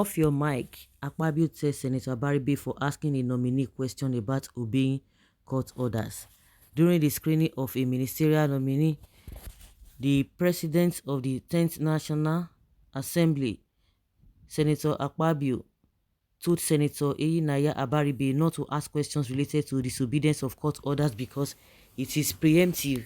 Off your mic. Akpabio tells Senator Abaribe for asking a nominee question about obeying court orders. During the screening of a ministerial nominee, the president of the 10th National Assembly, Senator Akpabio, told Senator Abaribe not to ask questions related to disobedience of court orders because it is preemptive.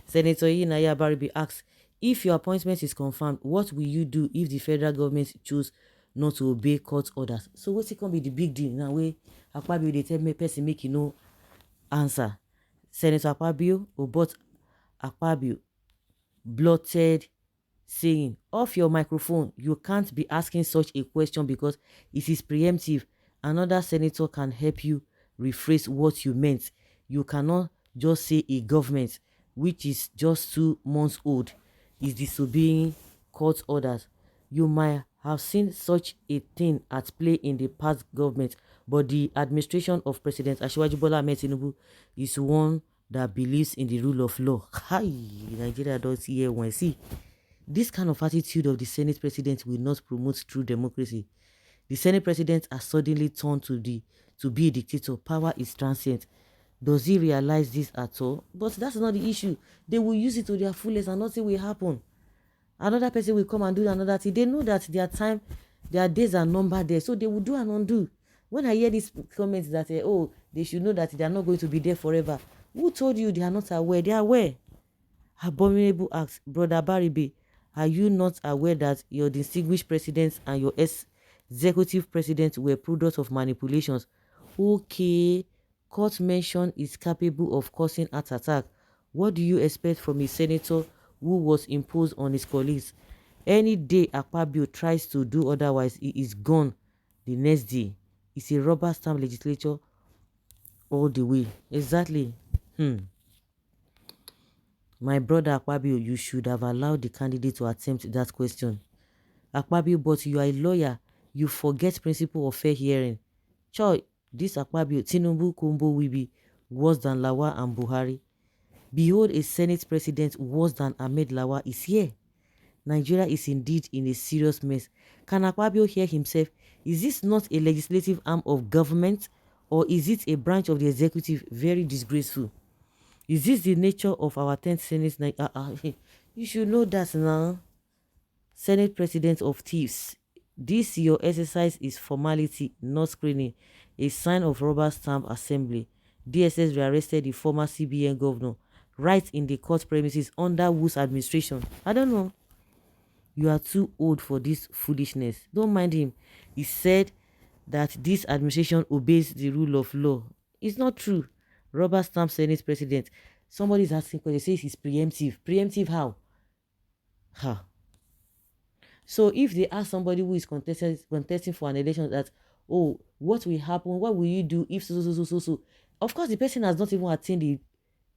Senator Abaribe asks, if your appointment is confirmed, what will you do if the federal government choose not to obey court orders? So what's it going to be the big deal? Now, way Akpabio, they tell me person make no answer. Senator Akpabio, but Akpabio blotted saying, off your microphone, you can't be asking such a question because it is preemptive. Another senator can help you rephrase what you meant. You cannot just say a government which is just 2 months old is disobeying court orders. You might have seen such a thing at play in the past government, but the administration of President Asiwaju Bola Ahmed Tinubu is one that believes in the rule of law. Hi, Nigeria don't see here when see. This kind of attitude of the Senate President will not promote true democracy. The Senate President has suddenly turned to be a dictator. Power is transient. Does he realize this at all? But that's not the issue. They will use it to their fullest and nothing will happen. Another person will come and do another thing. They know that their days are numbered there, so they will do and undo. When I hear these comments that, they should know that they are not going to be there forever. Who told you they are not aware? They are aware. Abominable acts. Brother Abaribe, are you not aware that your distinguished presidents and your executive president were products of manipulations? Okay, court mention is capable of causing heart attack. What do you expect from a senator who was imposed on his colleagues? Any day Akpabio tries to do otherwise, he is gone the next day. It's a rubber stamp legislature all the way. Exactly. My brother Akpabio, you should have allowed the candidate to attempt that question. Akpabio, but you are a lawyer. You forget principle of fair hearing. Choi, this Akpabio, Tinubu combo will be worse than Lawa and Buhari. Behold, a Senate president worse than Ahmed Lawa is here. Nigeria is indeed in a serious mess. Can Akpabio hear himself? Is this not a legislative arm of government, or is it a branch of the executive? Very disgraceful. Is this the nature of our 10th Senate? You should know that now. Senate President of Thieves. This your exercise is formality, not screening. A sign of rubber stamp assembly. DSS rearrested the former CBN governor right in the court premises under whose administration? I don't know. You are too old for this foolishness. Don't mind him. He said that this administration obeys the rule of law. It's not true. Rubber stamp Senate president. Somebody is asking because they say it's preemptive. Preemptive how? How? So if they ask somebody who is contesting for an election that, oh, what will happen? What will you do if so? Of course, the person has not even attained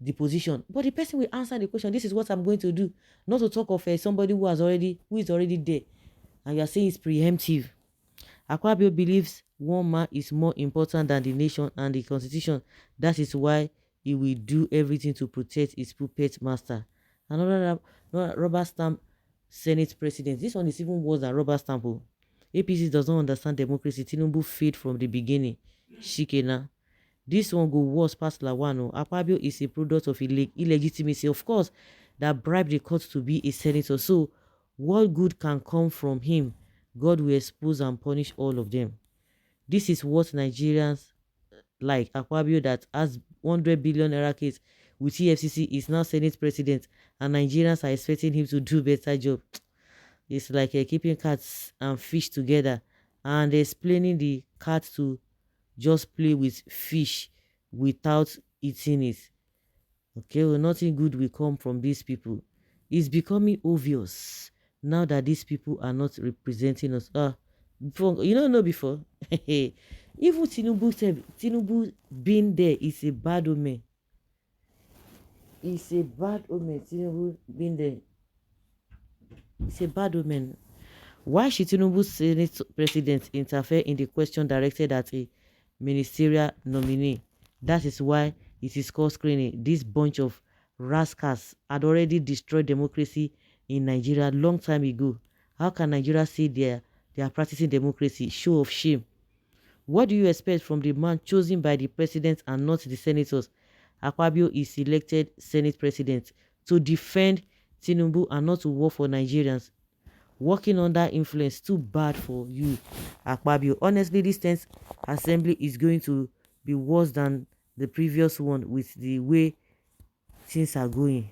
the position, but the person will answer the question. This is what I'm going to do. Not to talk of somebody who is already there, and you are saying it's preemptive. Akpabio believes one man is more important than the nation and the constitution. That is why he will do everything to protect his puppet master. Another rubber stamp Senate president. This one is even worse than rubber stamp. APC does not understand democracy. Tinubu failed from the beginning. Shikena. This one go worse past Lawano. Akpabio is a product of illegitimacy, of course, that bribed the court to be a senator. So, what good can come from him? God will expose and punish all of them. This is what Nigerians like. Akpabio that has 100 billion naira case with EFCC is now Senate president, and Nigerians are expecting him to do better job. It's like keeping cats and fish together and explaining the cat to just play with fish without eating it. Okay, well, nothing good will come from these people. It's becoming obvious now that these people are not representing us. Before, you don't know before. Even Tinubu being there is a bad omen. It's a bad omen. Tinubu being there. It's a bad omen. Why should Tinubu's Senate president interfere in the question directed at a ministerial nominee? That is why it is called screening. This bunch of rascals had already destroyed democracy in Nigeria a long time ago. How can Nigeria say they are they are practicing democracy. Show of shame. What do you expect from the man chosen by the president and not the senators? Akpabio is elected Senate president to defend Tinubu and not to work for Nigerians. Working under influence, too bad for you, Akpabio. Honestly, this 10th assembly is going to be worse than the previous one with the way things are going.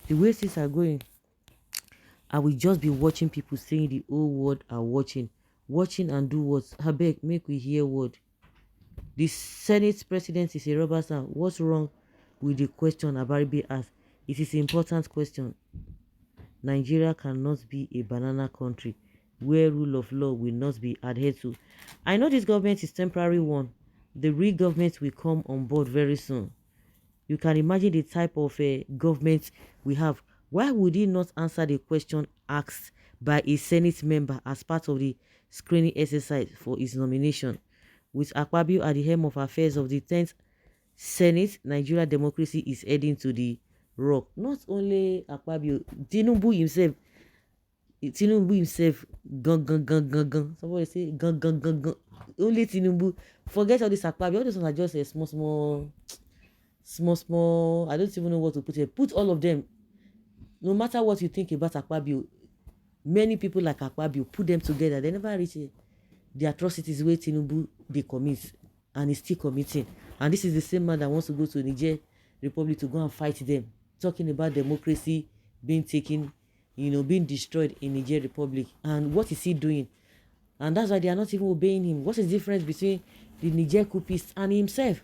The way things are going, I will just be watching people saying the whole world are watching. Watching and do what? Abeg, make we hear word. The Senate president is a rubber stamp. What's wrong with the question Abaribe asked? It is an important question. Nigeria cannot be a banana country where rule of law will not be adhered to. I know this government is temporary one. The real government will come on board very soon. You can imagine the type of government we have. Why would he not answer the question asked by a Senate member as part of the screening exercise for his nomination? With Akpabio at the helm of affairs of the 10th Senate, Nigeria democracy is heading to the rock. Not only Akpabio, Tinubu himself, gun. Somebody say gun. Only Tinubu. Forget all this Akpabio. All those ones are just a small. I don't even know what to put here. Put all of them. No matter what you think about Akpabio, many people like Akpabio, put them together. They never reach the atrocities where Tinubu they commit, and he's still committing. And this is the same man that wants to go to Niger Republic to go and fight them, talking about democracy being taken, being destroyed in Niger Republic. And what is he doing? And that's why they are not even obeying him. What is the difference between the Niger coupists and himself?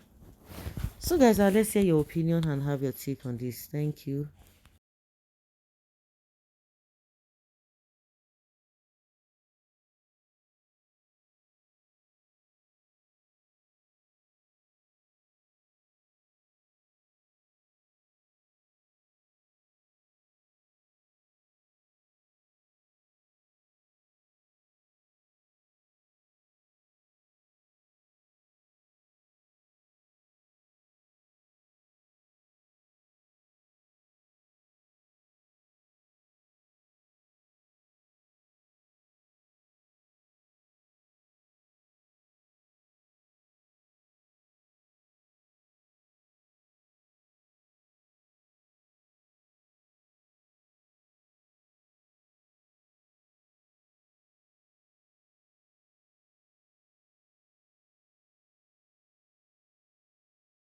So guys, let's hear your opinion and have your take on this. Thank you.